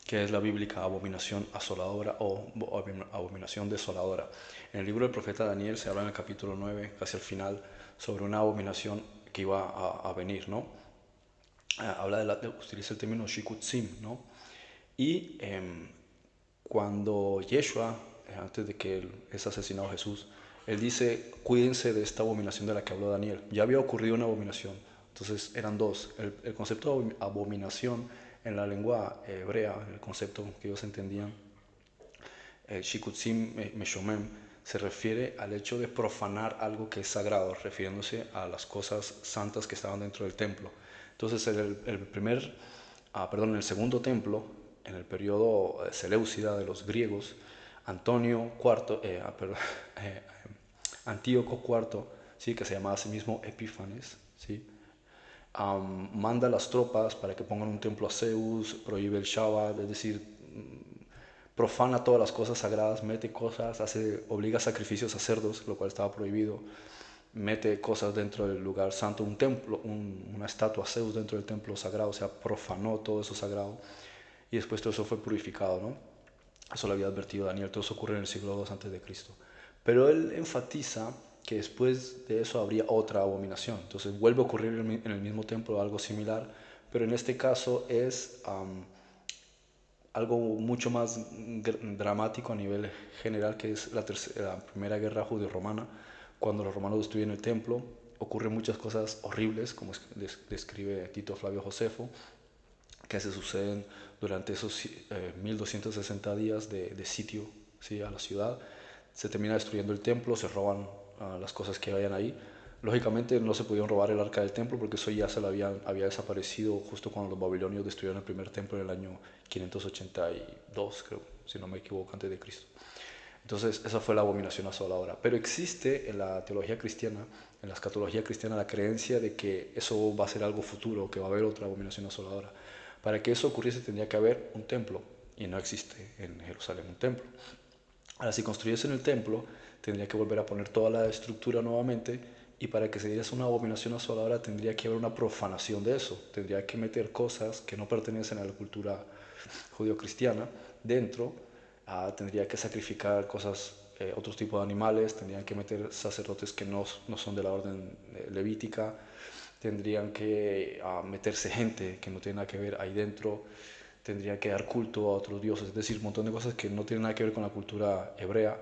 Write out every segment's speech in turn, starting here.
que es la bíblica abominación asoladora o abominación desoladora. En el libro del profeta Daniel se habla en el capítulo 9, casi al final, sobre una abominación que iba a venir, ¿no? Habla utiliza el término shikutzim, ¿no? Y cuando Yeshua, antes de que él es asesinado Jesús, él dice, cuídense de esta abominación de la que habló Daniel. Ya había ocurrido una abominación, entonces eran dos. El concepto de abominación en la lengua hebrea, el concepto que ellos entendían, Shikutzim Meshomem, se refiere al hecho de profanar algo que es sagrado, refiriéndose a las cosas santas que estaban dentro del templo. Entonces, en el segundo templo, en el periodo seleucida de los griegos, Antonio IV, eh, Antíoco IV, ¿sí? Que se llamaba a sí mismo Epífanes, ¿sí? Manda a las tropas para que pongan un templo a Zeus, prohíbe el Shabbat, es decir, profana todas las cosas sagradas, mete cosas, obliga sacrificios a cerdos, lo cual estaba prohibido, mete cosas dentro del lugar santo, un templo, una estatua a Zeus dentro del templo sagrado, o sea, profanó todo eso sagrado y después todo eso fue purificado, ¿no? Eso lo había advertido Daniel, todo eso ocurre en el siglo II antes de Cristo. Pero él enfatiza que después de eso habría otra abominación. Entonces vuelve a ocurrir en el mismo templo algo similar, pero en este caso es algo mucho más dramático a nivel general, que es la primera guerra judeo-romana, cuando los romanos destruyen el templo. Ocurren muchas cosas horribles, como describe Tito Flavio Josefo, que se suceden durante esos 1260 días de sitio, ¿sí? A la ciudad. Se termina destruyendo el templo, se roban las cosas que hayan ahí. Lógicamente no se pudieron robar el arca del templo porque eso ya había desaparecido justo cuando los babilonios destruyeron el primer templo en el año 582, creo, si no me equivoco, antes de Cristo. Entonces, esa fue la abominación asoladora. Pero existe en la teología cristiana, en la escatología cristiana, la creencia de que eso va a ser algo futuro, que va a haber otra abominación asoladora. Para que eso ocurriese tendría que haber un templo, y no existe en Jerusalén un templo. Ahora, si construyesen el templo, tendría que volver a poner toda la estructura nuevamente, y para que se diese una abominación asoladora tendría que haber una profanación de eso. Tendría que meter cosas que no pertenecen a la cultura judío-cristiana dentro. Tendría que sacrificar cosas, otros tipos de animales, tendrían que meter sacerdotes que no son de la orden levítica, tendrían que meterse gente que no tiene nada que ver ahí dentro, tendría que dar culto a otros dioses, es decir, un montón de cosas que no tienen nada que ver con la cultura hebrea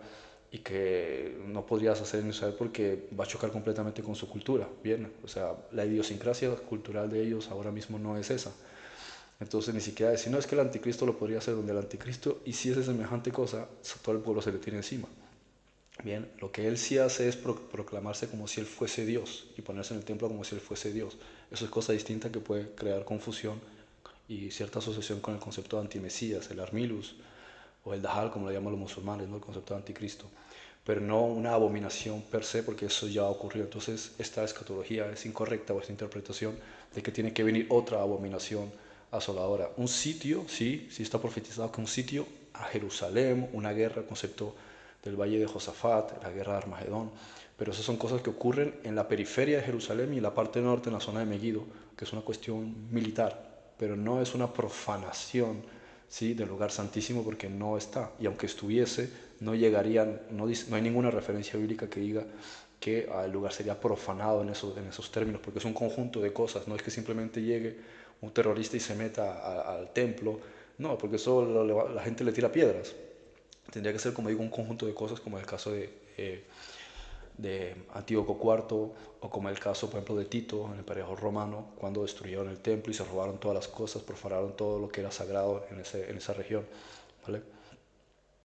y que no podrías hacer en Israel porque va a chocar completamente con su cultura, bien, o sea, la idiosincrasia cultural de ellos ahora mismo no es esa. Entonces ni siquiera decir, no, es que el anticristo lo podría hacer, donde el anticristo hiciese semejante cosa, todo el pueblo se le tiene encima. Bien, lo que él sí hace es proclamarse como si él fuese Dios y ponerse en el templo como si él fuese Dios. Eso es cosa distinta que puede crear confusión y cierta asociación con el concepto de antimesías, el Armilus o el Dajjal, como lo llaman los musulmanes, ¿no? El concepto de anticristo. Pero no una abominación per se, porque eso ya ocurrió. Entonces, esta escatología es incorrecta, o esta interpretación de que tiene que venir otra abominación asoladora. Un sitio, sí, sí está profetizado que un sitio a Jerusalén, una guerra, el concepto del valle de Josafat, la guerra de Armagedón, pero esas son cosas que ocurren en la periferia de Jerusalén y en la parte norte, en la zona de Megiddo, que es una cuestión militar, pero no es una profanación, ¿sí? Del lugar santísimo, porque no está, y aunque estuviese, no llegarían, no hay ninguna referencia bíblica que diga que el lugar sería profanado en esos términos, porque es un conjunto de cosas, no es que simplemente llegue un terrorista y se meta al templo, no, porque eso la gente le tira piedras. Tendría que ser, como digo, un conjunto de cosas, como el caso de Antíoco IV, o como el caso, por ejemplo, de Tito en el periodo romano, cuando destruyeron el templo y se robaron todas las cosas, profanaron todo lo que era sagrado en esa región, ¿vale?